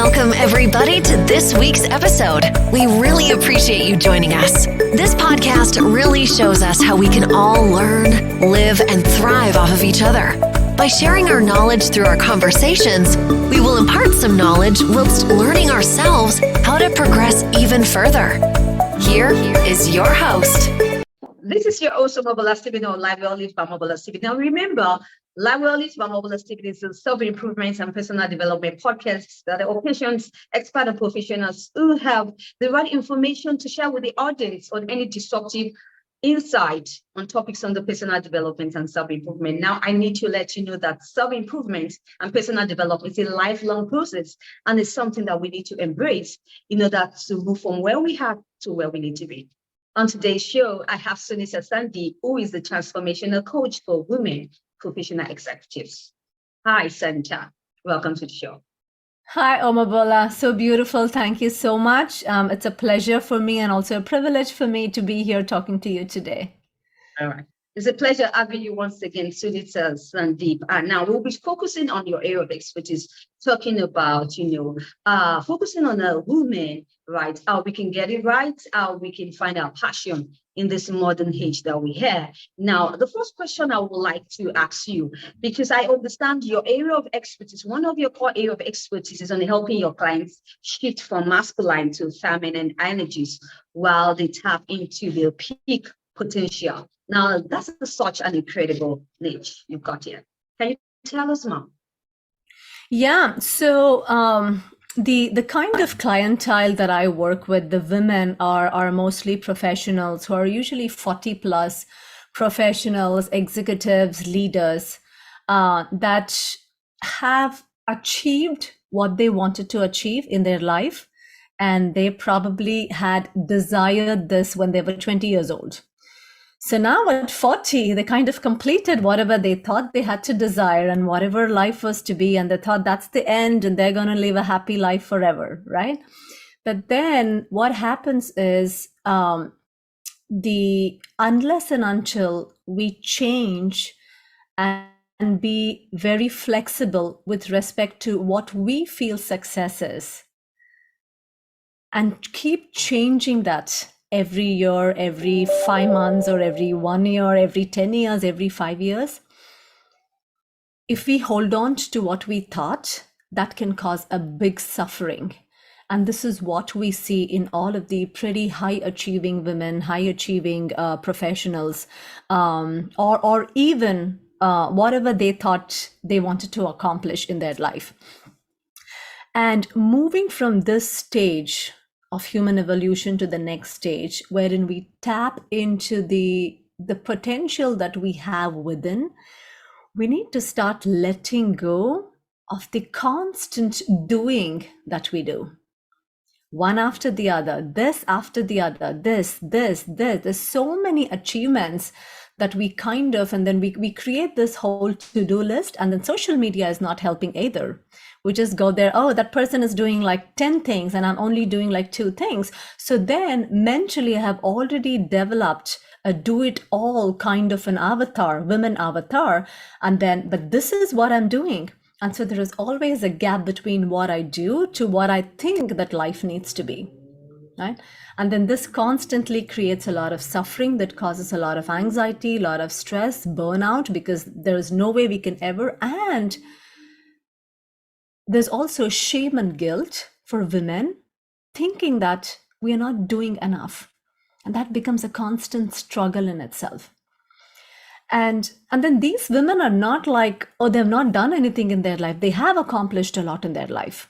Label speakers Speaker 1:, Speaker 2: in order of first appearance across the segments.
Speaker 1: Welcome, everybody, to this week's episode. We really appreciate you joining us. This podcast really shows us how we can all learn, live, and thrive off of each other. By sharing our knowledge through our conversations, we will impart some knowledge whilst learning ourselves how to progress even further. Here is your host.
Speaker 2: This is your host, Omobola Stephen, or Live Well Lived by Omobola Stephen. Now, remember, Live Well Lived by Omobola Stephen is a self-improvement and personal development podcast that occasions expert and professionals who have the right information to share with the audience on any disruptive insight on topics on the personal development and self-improvement. Now, I need to let you know that self-improvement and personal development is a lifelong process, and it's something that we need to embrace in order to move from where we are to where we need to be. On today's show, I have Sunitha Sandeep, who is the transformational coach for women professional executives. Hi, Sunitha. Welcome to the show.
Speaker 3: Hi, Omobola. So beautiful. Thank you so much. It's a pleasure for me and also a privilege for me to be here talking to you today.
Speaker 2: All right. It's a pleasure having you once again, Sunitha Sandeep. Now we'll be focusing on your area of expertise, talking about, focusing on a woman, right? How we can get it right, how we can find our passion in this modern age that we have. Now, the first question I would like to ask you, because I understand your area of expertise, one of your core area of expertise is on helping your clients shift from masculine to feminine energies while they tap into their peak potential. Now, that's such an incredible niche you've got here. Can you tell us more?
Speaker 3: Yeah, so the kind of clientele that I work with, the women are mostly professionals who are usually 40 plus professionals, executives, leaders that have achieved what they wanted to achieve in their life. And they probably had desired this when they were 20 years old. So now at 40, they kind of completed whatever they thought they had to desire and whatever life was to be. And they thought that's the end and they're going to live a happy life forever, right? But then what happens is unless and until we change and be very flexible with respect to what we feel success is and keep changing that every year, every 5 months, or every 1 year, every 10 years, every 5 years. If we hold on to what we thought, that can cause a big suffering. And this is what we see in all of the pretty high achieving women, high achieving professionals, or even whatever they thought they wanted to accomplish in their life. And moving from this stage of human evolution to the next stage, wherein we tap into the potential that we have within, we need to start letting go of the constant doing that we do. One after the other, this after the other, this. There's so many achievements that we kind of, and then we create this whole to-do list, and then social media is not helping either. We just go there, oh, that person is doing like 10 things and I'm only doing like 2 things. So then mentally I have already developed a do-it-all kind of an avatar, women avatar. And then, but this is what I'm doing. And so there is always a gap between what I do to what I think that life needs to be, right? And then this constantly creates a lot of suffering that causes a lot of anxiety, a lot of stress, burnout, because there is no way we can ever, and there's also shame and guilt for women thinking that we are not doing enough. And that becomes a constant struggle in itself. And then these women are not like, oh, they've not done anything in their life. They have accomplished a lot in their life.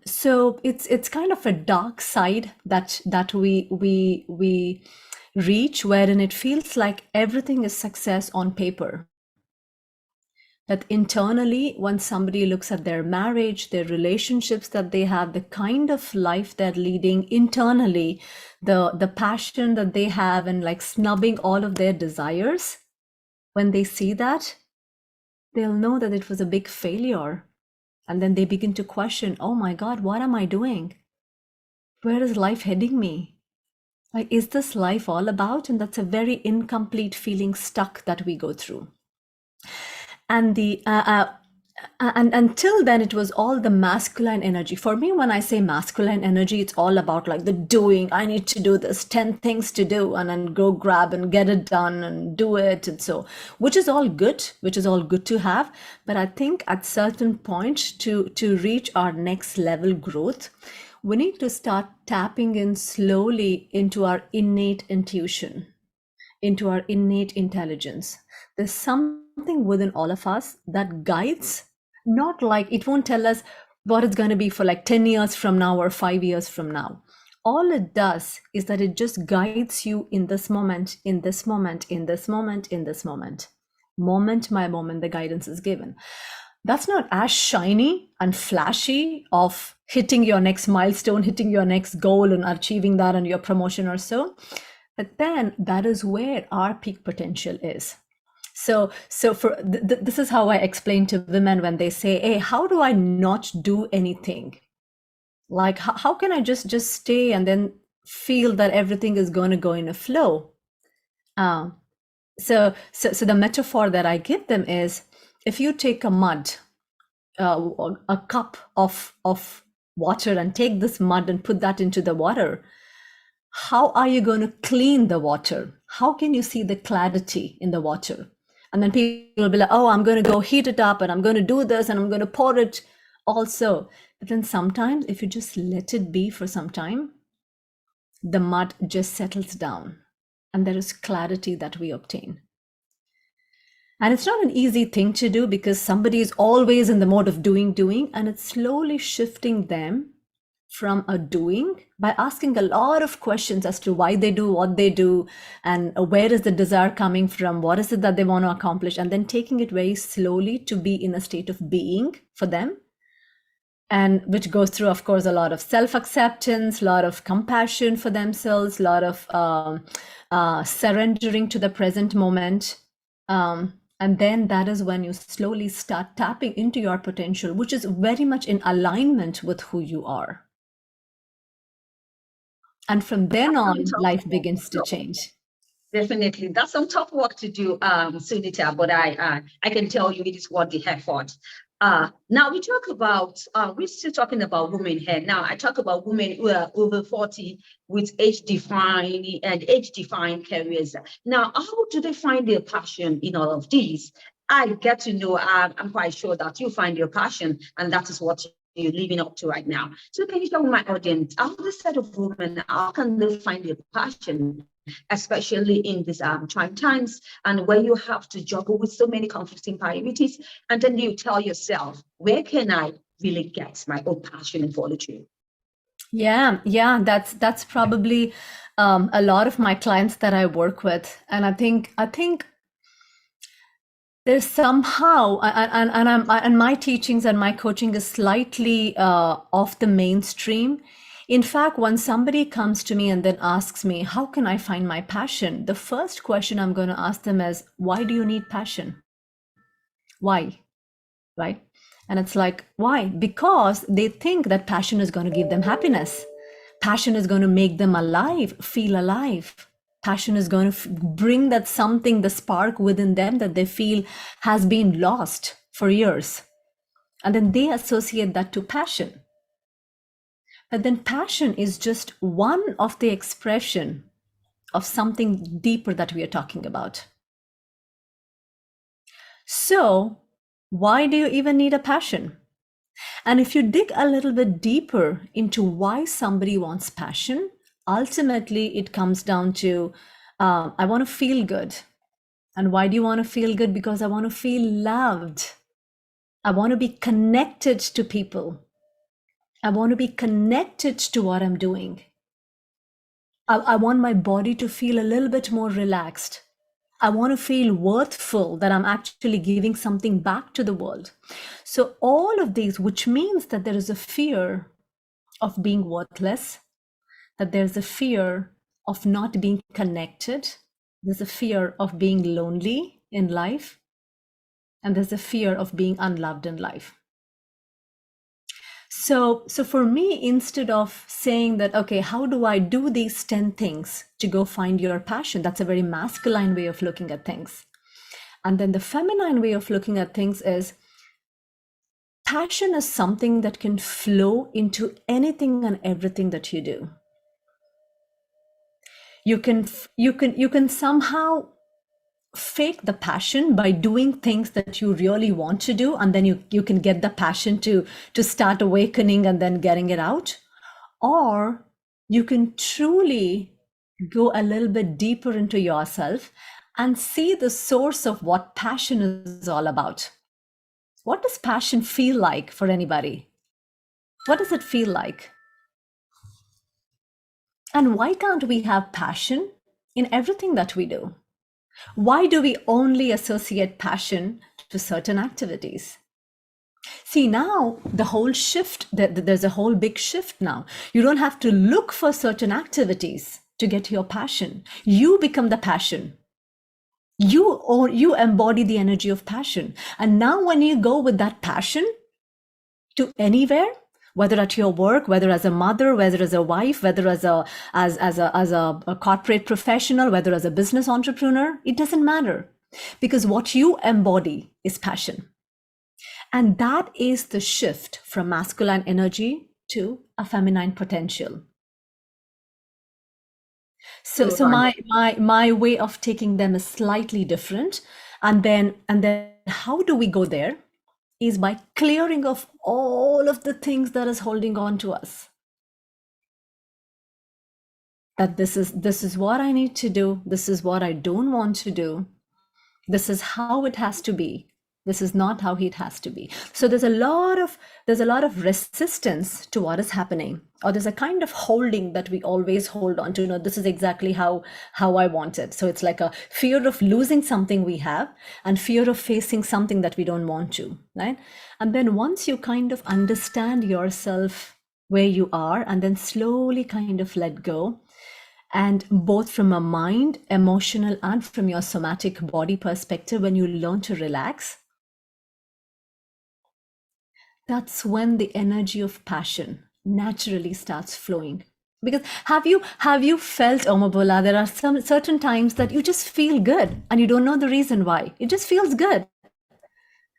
Speaker 3: So it's kind of a dark side that we reach, wherein it feels like everything is success on paper. That internally, when somebody looks at their marriage, their relationships that they have, the kind of life they're leading internally, the passion that they have, and like snubbing all of their desires, when they see that, they'll know that it was a big failure. And then they begin to question, oh my God, what am I doing? Where is life heading me? Like, is this life all about? And that's a very incomplete feeling stuck that we go through. And And until then, it was all the masculine energy. For me, when I say masculine energy, it's all about like the doing. I need to do this, 10 things to do, and then go grab and get it done and do it. And so, which is all good, to have. But I think at certain point to reach our next level growth, we need to start tapping in slowly into our innate intuition, into our innate intelligence. There's something within all of us that guides, not like it won't tell us what it's going to be for like 10 years from now or 5 years from now. All it does is that it just guides you in this moment, in this moment, in this moment, in this moment. Moment by moment, the guidance is given. That's not as shiny and flashy of hitting your next milestone, hitting your next goal and achieving that and your promotion or so. But then that is where our peak potential is. So for this is how I explain to women when they say, hey, how do I not do anything? Like, how can I just stay and then feel that everything is going to go in a flow? So the metaphor that I give them is, if you take a cup of water and take this mud and put that into the water, how are you going to clean the water? How can you see the clarity in the water? And then people will be like, oh, I'm going to go heat it up and I'm going to do this and I'm going to pour it also. But then sometimes if you just let it be for some time, the mud just settles down and there is clarity that we obtain. And it's not an easy thing to do because somebody is always in the mode of doing, and it's slowly shifting them from a doing by asking a lot of questions as to why they do what they do and where is the desire coming from, what is it that they want to accomplish, and then taking it very slowly to be in a state of being for them, and which goes through, of course, a lot of self-acceptance, a lot of compassion for themselves, a lot of surrendering to the present moment. And then that is when you slowly start tapping into your potential, which is very much in alignment with who you are. And from then on, life begins to change.
Speaker 2: Definitely. That's some tough work to do, Sunita, but I can tell you it is worth the effort. Now we talk about, we're still talking about women here. Now I talk about women who are over 40 with age-defined careers. Now, how do they find their passion in all of these? I get to know, I'm quite sure that you find your passion, and that is what you're living up to right now. So can you tell my audience, how this set of women, how can they find their passion, especially in these trying times and where you have to juggle with so many conflicting priorities, and then you tell yourself, where can I really get my own passion and follow through?
Speaker 3: Yeah, that's probably a lot of my clients that I work with, and I think there's somehow, and my teachings and my coaching is slightly off the mainstream. In fact, when somebody comes to me and then asks me, how can I find my passion? The first question I'm going to ask them is, why do you need passion? Why? Right? And it's like, why? Because they think that passion is going to give them happiness. Passion is going to make them alive, feel alive. Passion is going to bring that something, the spark within them that they feel has been lost for years. And then they associate that to passion. But then passion is just one of the expression of something deeper that we are talking about. So why do you even need a passion? And if you dig a little bit deeper into why somebody wants passion, ultimately it comes down to, I want to feel good. And why do you want to feel good? Because I want to feel loved. I want to be connected to people. I want to be connected to what I'm doing. I want my body to feel a little bit more relaxed. I want to feel worthful, that I'm actually giving something back to the world. So all of these, which means that there is a fear of being worthless, that there's a fear of not being connected, there's a fear of being lonely in life, and there's a fear of being unloved in life. So for me, instead of saying that, okay, how do I do these 10 things to go find your passion? That's a very masculine way of looking at things. And then the feminine way of looking at things is, passion is something that can flow into anything and everything that you do. You can somehow fake the passion by doing things that you really want to do, and then you can get the passion to start awakening and then getting it out. Or you can truly go a little bit deeper into yourself and see the source of what passion is all about. What does passion feel like for anybody? What does it feel like? And why can't we have passion in everything that we do? Why do we only associate passion to certain activities? See, now the whole shift, there's a whole big shift now. You don't have to look for certain activities to get your passion. You become the passion. You embody the energy of passion. And now when you go with that passion to anywhere, whether at your work, whether as a mother, whether as a wife, whether as a corporate professional, whether as a business entrepreneur, it doesn't matter, because what you embody is passion. And that is the shift from masculine energy to a feminine potential. So my way of taking them is slightly different. And then how do we go there? Is by clearing off all of the things that is holding on to us. That this is what I need to do. This is what I don't want to do. This is how it has to be. This is not how it has to be. So there's a lot of resistance to what is happening, or there's a kind of holding that we always hold on to. You know, this is exactly how I want it. So it's like a fear of losing something we have, and fear of facing something that we don't want to, right? And then once you kind of understand yourself where you are, and then slowly kind of let go, and both from a mind, emotional, and from your somatic body perspective, when you learn to relax, that's when the energy of passion naturally starts flowing. Because have you felt, Omobola, there are some certain times that you just feel good and you don't know the reason why. It just feels good.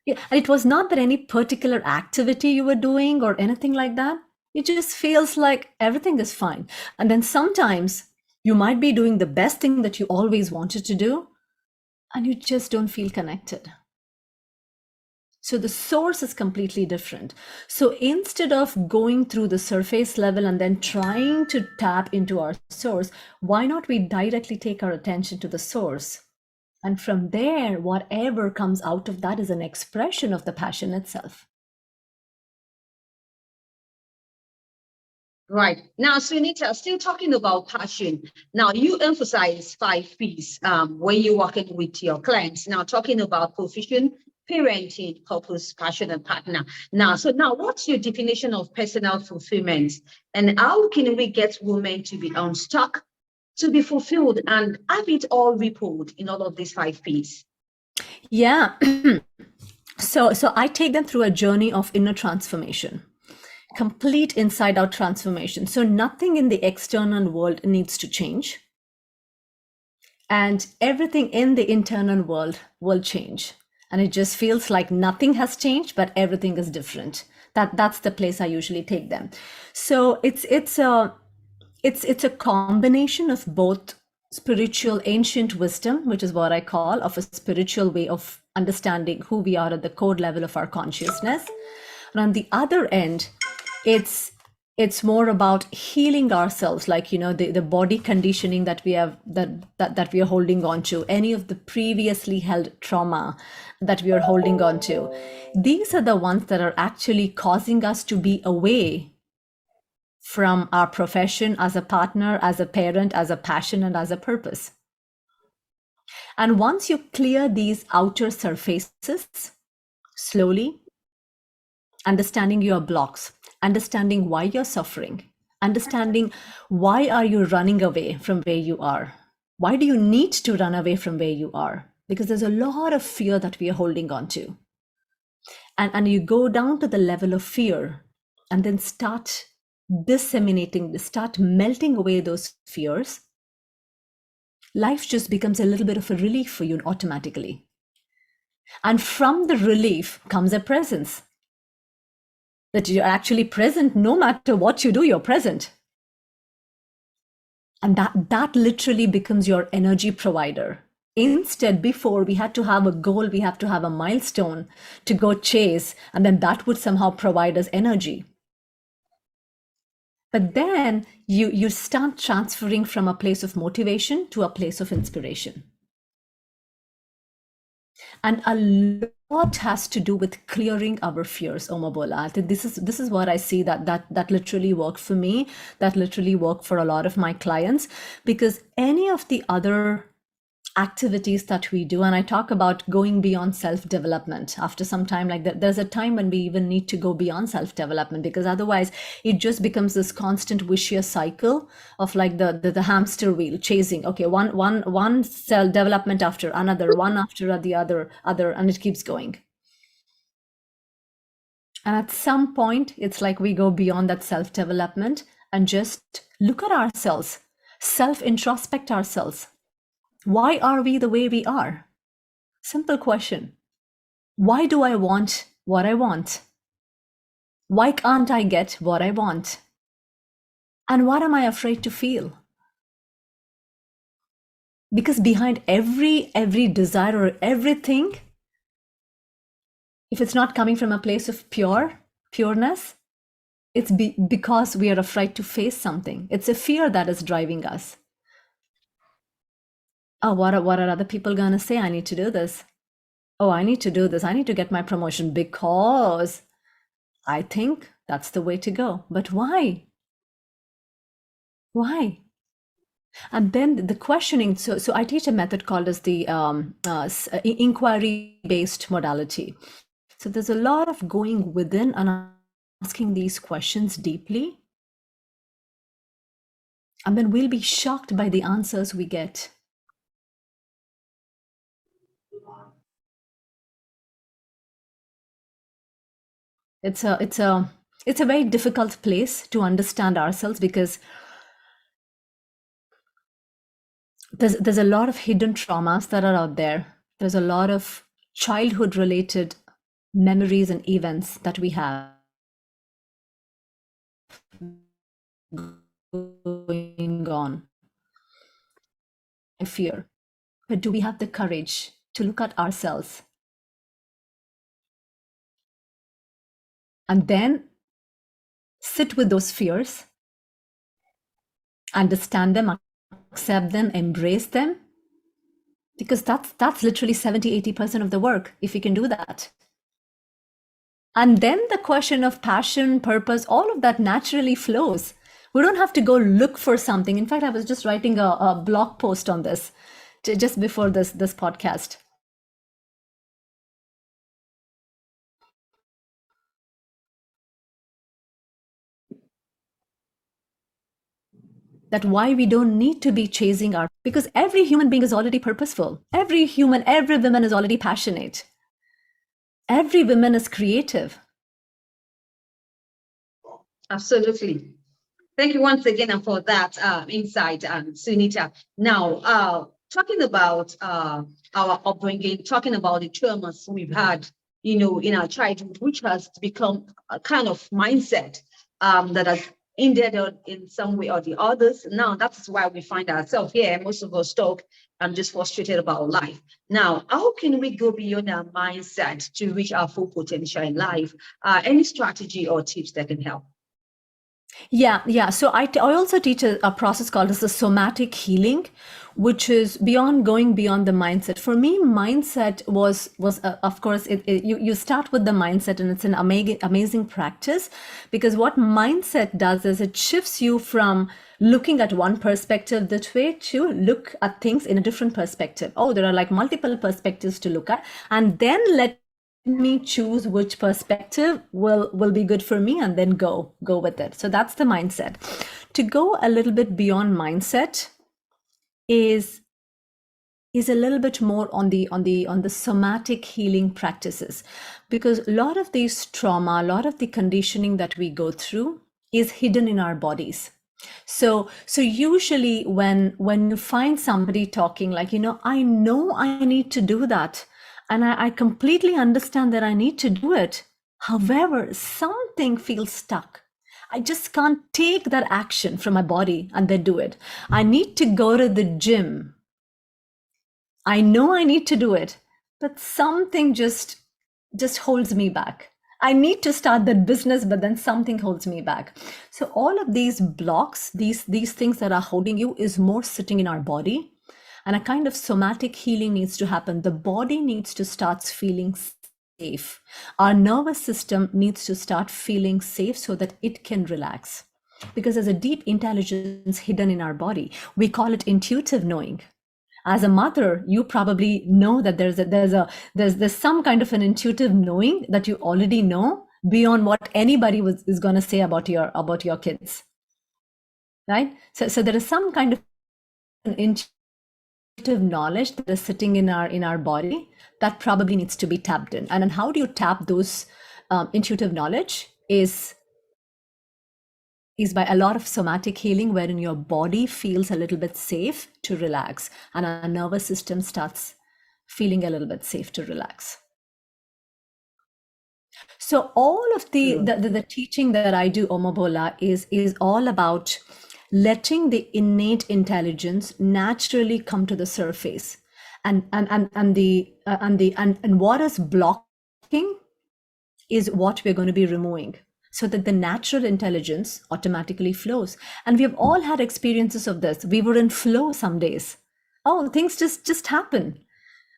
Speaker 3: Yeah, and it was not that any particular activity you were doing or anything like that. It just feels like everything is fine. And then sometimes you might be doing the best thing that you always wanted to do, and you just don't feel connected. So the source is completely different. So instead of going through the surface level and then trying to tap into our source, why not we directly take our attention to the source? And from there, whatever comes out of that is an expression of the passion itself.
Speaker 2: Right. Now, Sunitha, still talking about passion. Now, you emphasize 5 P's when you're working with your clients. Now, talking about profession, parenting, purpose, passion, and partner. Now, what's your definition of personal fulfillment? And how can we get women to be unstuck, to be fulfilled, and have it all rippled in all of these 5 P's?
Speaker 3: Yeah. So I take them through a journey of inner transformation. Complete inside out transformation. So nothing in the external world needs to change. And everything in the internal world will change. And it just feels like nothing has changed, but everything is different. That's the place I usually take them. So it's a combination of both spiritual ancient wisdom, which is what I call of a spiritual way of understanding who we are at the core level of our consciousness. And on the other end, it's more about healing ourselves, like, you know, the body conditioning that we have, that we are holding on to, any of the previously held trauma that we are holding on to. These are the ones that are actually causing us to be away from our profession as a partner, as a parent, as a passion, and as a purpose. And once you clear these outer surfaces slowly, understanding your blocks, understanding why you're suffering, understanding why are you running away from where you are? Why do you need to run away from where you are? Because there's a lot of fear that we are holding on to. And you go down to the level of fear and then start disseminating, start melting away those fears. Life just becomes a little bit of a relief for you automatically. And from the relief comes a presence. that you're actually present. No matter what you do, you're present. And that literally becomes your energy provider. Instead, before, we had to have a goal, we have to have a milestone to go chase, and then that would somehow provide us energy. But then you start transferring from a place of motivation to a place of inspiration. And a lot has to do with clearing our fears, Omobola. I think this is what I see that literally worked for me, that literally worked for a lot of my clients, because any of the other activities that we do, and I talk about going beyond self-development after some time, like that, there's a time when we even need to go beyond self-development, because otherwise it just becomes this constant vicious cycle of like the hamster wheel chasing. Okay, one self-development after another, one after the other, and it keeps going. And at some point, it's like we go beyond that self-development and just look at ourselves, self-introspect ourselves. Why are we the way we are? Simple question. Why do I want what I want? Why can't I get what I want? And what am I afraid to feel? Because behind every desire or everything, if it's not coming from a place of pureness, it's because we are afraid to face something. It's a fear that is driving us. Oh, what are other people going to say? I need to do this. Oh, I need to do this. I need to get my promotion because I think that's the way to go. But why? Why? And then the questioning. So I teach a method called as the inquiry-based modality. So there's a lot of going within and asking these questions deeply. And then we'll be shocked by the answers we get. It's a very difficult place to understand ourselves, because there's a lot of hidden traumas that are out there. There's a lot of childhood related memories and events that we have going on. I fear. But do we have the courage to look at ourselves and then sit with those fears, understand them, accept them, embrace them? Because that's literally 70-80% of the work, if we can do that. And then the question of passion, purpose, all of that naturally flows. We don't have to go look for something. In fact, I was just writing a blog post on this just before this podcast. That why we don't need to be chasing because every human being is already purposeful. Every woman is already passionate. Every woman is creative.
Speaker 2: Absolutely. Thank you once again for that insight, Sunitha. Now, talking about our upbringing, talking about the traumas we've had, in our childhood, which has become a kind of mindset that has ended in some way or the others. Now, that's why we find ourselves here. Most of us talk and just frustrated about life. Now, how can we go beyond our mindset to reach our full potential in life? Any strategy or tips that can help?
Speaker 3: Yeah. So I also teach a process called as the somatic healing, which is going beyond the mindset. For me, mindset was of course, you start with the mindset, and it's an amazing practice, because what mindset does is it shifts you from looking at one perspective this way to look at things in a different perspective. Oh, there are like multiple perspectives to look at, and then let me choose which perspective will be good for me, and then go with it. So that's the mindset. To go a little bit beyond mindset is a little bit more on the somatic healing practices, because a lot of these trauma, a lot of the conditioning that we go through is hidden in our bodies. So usually when you find somebody talking like, I know I need to do that, and I completely understand that I need to do it, However, something feels stuck. I just can't take that action from my body and then do it. I need to go to the gym. I know I need to do it, but something just holds me back. I need to start that business, but then something holds me back. So all of these blocks, these things that are holding you is more sitting in our body, and a kind of somatic healing needs to happen. The body needs to start feeling safe. Our nervous system needs to start feeling safe so that it can relax. Because there's a deep intelligence hidden in our body. We call it intuitive knowing. As a mother, you probably know that there's some kind of an intuitive knowing that you already know beyond what anybody is going to say about your kids, right? So there is some kind of an intuitive knowledge that is sitting in our body that probably needs to be tapped in. And then how do you tap those intuitive knowledge is by a lot of somatic healing, wherein your body feels a little bit safe to relax and our nervous system starts feeling a little bit safe to relax. So all of the teaching that I do, Omobola, is all about letting the innate intelligence naturally come to the surface, and what is blocking is what we're going to be removing, so that the natural intelligence automatically flows. And we have all had experiences of this. We were in flow some days. Oh, things just happen.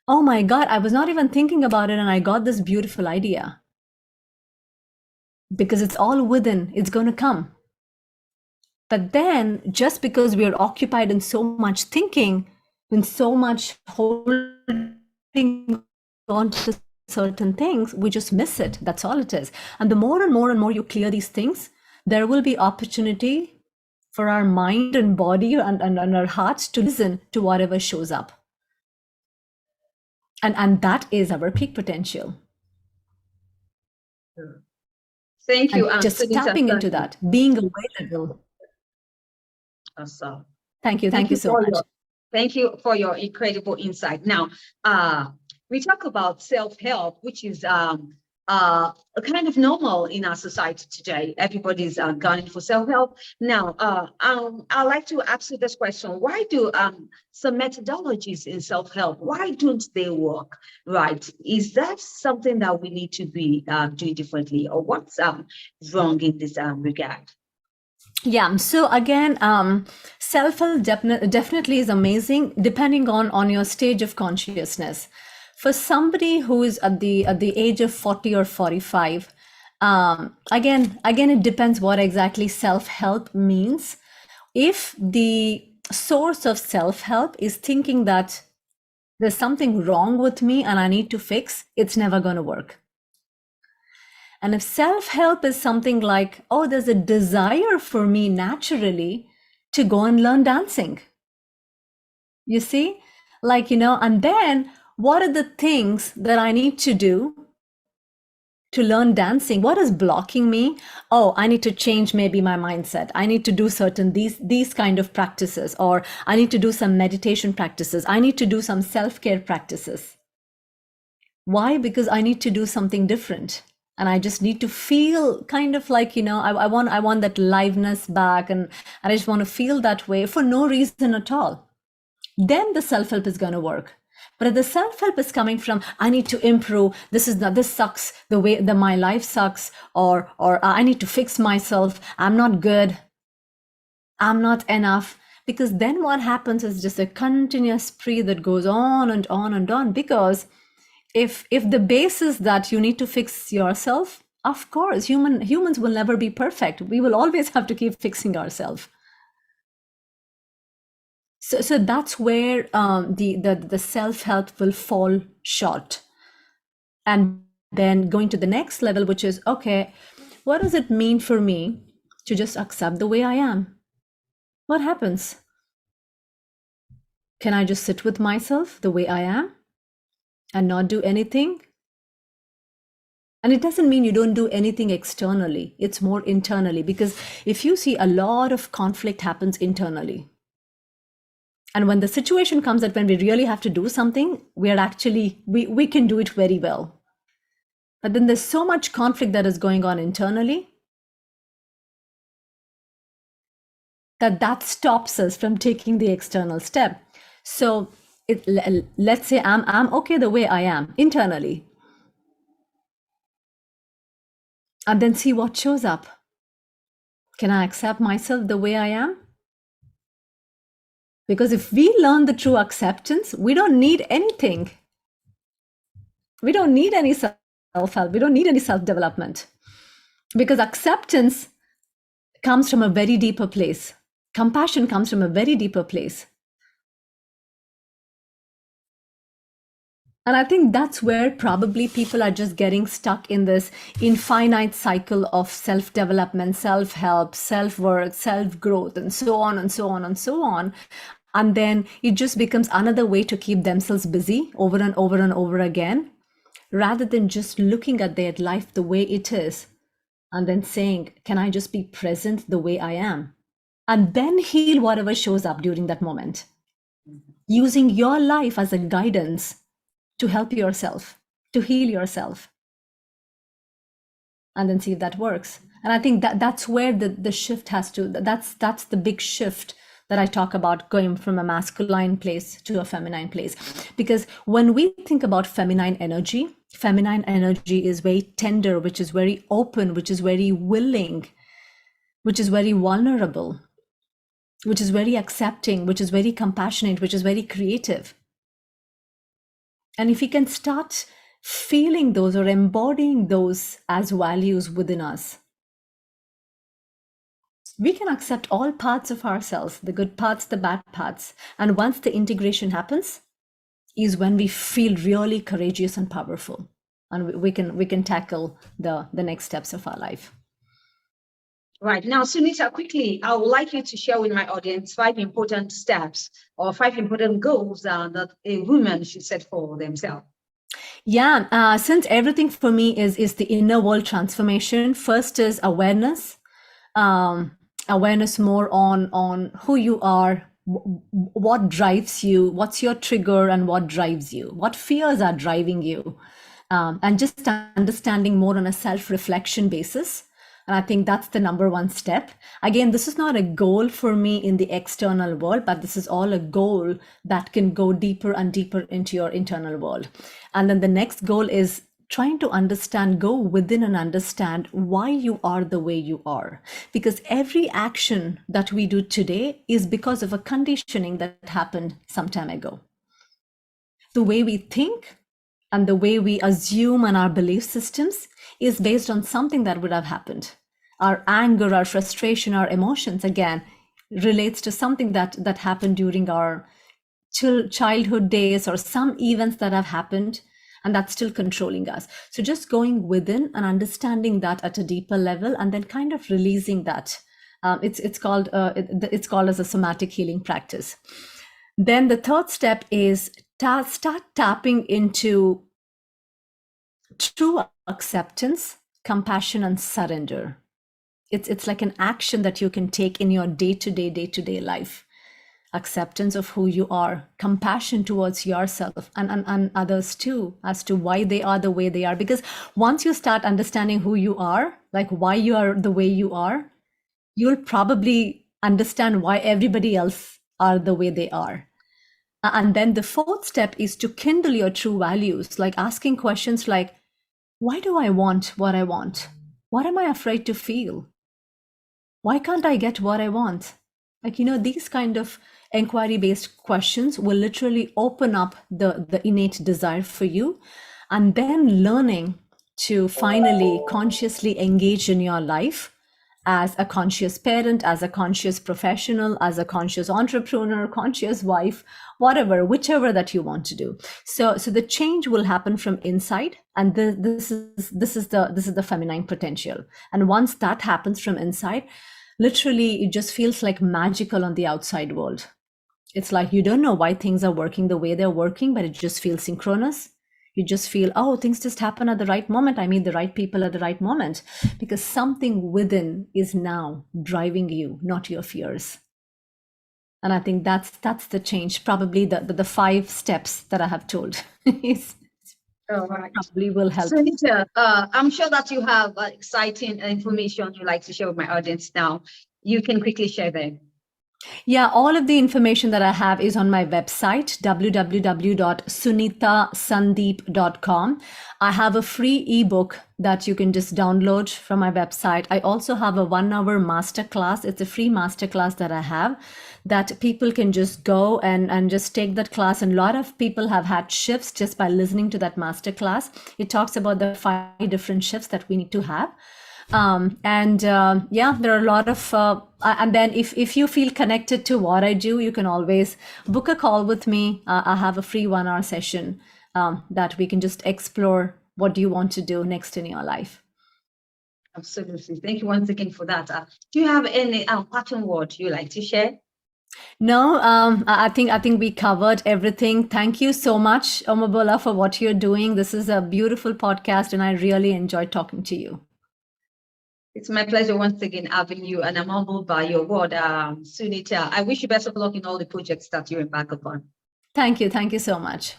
Speaker 3: Oh my God, I was not even thinking about it, and I got this beautiful idea. Because it's all within, it's going to come. But then, just because we are occupied in so much thinking, in so much holding on to certain things, we just miss it. That's all it is. And the more and more and more you clear these things, there will be opportunity for our mind and body and our hearts to listen to whatever shows up. And that is our peak potential.
Speaker 2: Thank you.
Speaker 3: And just tapping into that, being available.
Speaker 2: Awesome.
Speaker 3: Thank you so much.
Speaker 2: Thank you for your incredible insight. Now, we talk about self-help, which is a kind of normal in our society today. Everybody's gunning for self-help. Now, I'd like to ask you this question. Why do some methodologies in self-help, why don't they work, right? Is that something that we need to be doing differently, or what's wrong in this regard?
Speaker 3: Yeah, so again, self-help definitely is amazing, depending on your stage of consciousness. For somebody who is at the age of 40 or 45, again, it depends what exactly self-help means. If the source of self-help is thinking that there's something wrong with me and I need to fix, it's never going to work. And if self-help is something like, oh, there's a desire for me naturally to go and learn dancing. You see, and then what are the things that I need to do to learn dancing? What is blocking me? Oh, I need to change maybe my mindset. I need to do certain these kind of practices, or I need to do some meditation practices. I need to do some self-care practices. Why? Because I need to do something different. And I just need to feel kind of like, I want that liveness back, and I just want to feel that way for no reason at all. Then the self-help is going to work. But if the self-help is coming from, I need to improve, this sucks, the way that my life sucks, or I need to fix myself, I'm not good, I'm not enough. Because then what happens is just a continuous spree that goes on and on and on. Because if the base is that you need to fix yourself, of course, humans will never be perfect. We will always have to keep fixing ourselves. So that's where the self-help will fall short. And then going to the next level, which is, okay, what does it mean for me to just accept the way I am? What happens? Can I just sit with myself the way I am and not do anything? And it doesn't mean you don't do anything externally. It's more internally, because if you see, a lot of conflict happens internally. And when the situation comes that when we really have to do something, we can do it very well. But then there's so much conflict that is going on internally that stops us from taking the external step. So let's say I'm okay the way I am internally, and then see what shows up. Can I accept myself the way I am? Because if we learn the true acceptance, we don't need anything. We don't need any self-help. We don't need any self-development. Because acceptance comes from a very deeper place. Compassion comes from a very deeper place. And I think that's where probably people are just getting stuck in this infinite cycle of self-development, self-help, self-work, self-growth, and so on and so on and so on. And then it just becomes another way to keep themselves busy over and over and over again, rather than just looking at their life the way it is and then saying, can I just be present the way I am? And then heal whatever shows up during that moment, using your life as a guidance to help yourself, to heal yourself, and then see if that works. And I think that's where the shift has to, that's the big shift that I talk about, going from a masculine place to a feminine place. Because when we think about feminine energy is very tender, which is very open, which is very willing, which is very vulnerable, which is very accepting, which is very compassionate, which is very creative. And if we can start feeling those or embodying those as values within us, we can accept all parts of ourselves, the good parts, the bad parts. And once the integration happens, is when we feel really courageous and powerful. And we can tackle the next steps of our life.
Speaker 2: Right. Now, Sunitha, quickly, I would like you to share with my audience 5 important steps or 5 important goals that a woman should set for themselves.
Speaker 3: Yeah, since everything for me is the inner world transformation, first is awareness. Awareness more on who you are, what drives you, what's your trigger, and what drives you, what fears are driving you, and just understanding more on a self-reflection basis. And I think that's the number 1 step. Again, this is not a goal for me in the external world, but this is all a goal that can go deeper and deeper into your internal world. And then the next goal is trying to understand, go within and understand why you are the way you are. Because every action that we do today is because of a conditioning that happened some time ago. The way we think and the way we assume and our belief systems is based on something that would have happened. Our anger, our frustration, our emotions, again, relates to something that happened during our childhood days or some events that have happened, and that's still controlling us. So just going within and understanding that at a deeper level, and then kind of releasing that. It's called as a somatic healing practice. Then the third step is start tapping into true acceptance, compassion, and surrender. It's like an action that you can take in your day-to-day life. Acceptance of who you are, compassion towards yourself and others too, as to why they are the way they are. Because once you start understanding who you are, like why you are the way you are, you'll probably understand why everybody else are the way they are. And then the fourth step is to kindle your true values, like asking questions like, why do I want what I want? What am I afraid to feel? Why can't I get what I want? Like, these kind of inquiry-based questions will literally open up the innate desire for you, and then learning to finally consciously engage in your life as a conscious parent, as a conscious professional, as a conscious entrepreneur, conscious wife, whatever, whichever that you want to do. So the change will happen from inside, and this is the feminine potential. And once that happens from inside, literally it just feels like magical on the outside world. It's like you don't know why things are working the way they're working, but it just feels synchronous. You just feel, oh, things just happen at the right moment. I meet the right people at the right moment, because something within is now driving you, not your fears. And I think that's the change, probably the 5 steps that I have told.
Speaker 2: All right.
Speaker 3: probably will help.
Speaker 2: Sunitha, I'm sure that you have exciting information you'd like to share with my audience now. You can quickly share them.
Speaker 3: Yeah, all of the information that I have is on my website, www.sunithasandeep.com. I have a free ebook that you can just download from my website. I also have a 1-hour masterclass. It's a free masterclass that I have that people can just go and just take that class. And a lot of people have had shifts just by listening to that masterclass. It talks about the 5 different shifts that we need to have. Yeah, there are a lot of and then if you feel connected to what I do, you can always book a call with me. I have a free 1-hour session that we can just explore what do you want to do next in your life.
Speaker 2: Absolutely. Thank you once again for that. Do you have any parting word you like to share?
Speaker 3: No, I think we covered everything. Thank you so much, Omobola, for what you're doing. This is a beautiful podcast, and I really enjoyed talking to you.
Speaker 2: It's my pleasure once again having you, and I'm humbled by your word, Sunitha. I wish you best of luck in all the projects that you embark upon.
Speaker 3: Thank you so much.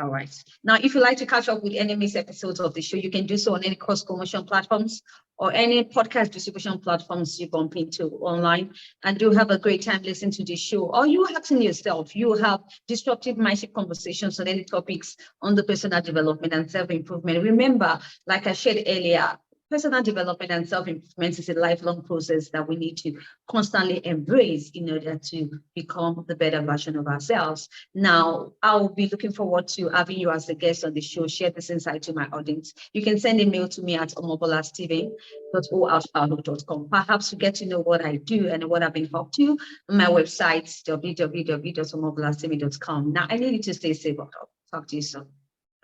Speaker 2: All right. Now, if you'd like to catch up with any missed episodes of the show, you can do so on any cross-promotion platforms or any podcast distribution platforms you bump into online. And do have a great time listening to the show. Or you asking yourself, you have disruptive mindset conversations on any topics on the personal development and self-improvement. Remember, like I shared earlier, personal development and self-improvement is a lifelong process that we need to constantly embrace in order to become the better version of ourselves. Now, I'll be looking forward to having you as a guest on the show. Share this insight to my audience. You can send a mail to me at omobolastephen.com. Perhaps to get to know what I do and what I've been up to on my website, www.omobolastephen.com. Now, I need you to stay safe. I'll talk to you soon.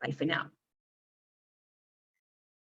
Speaker 2: Bye for now.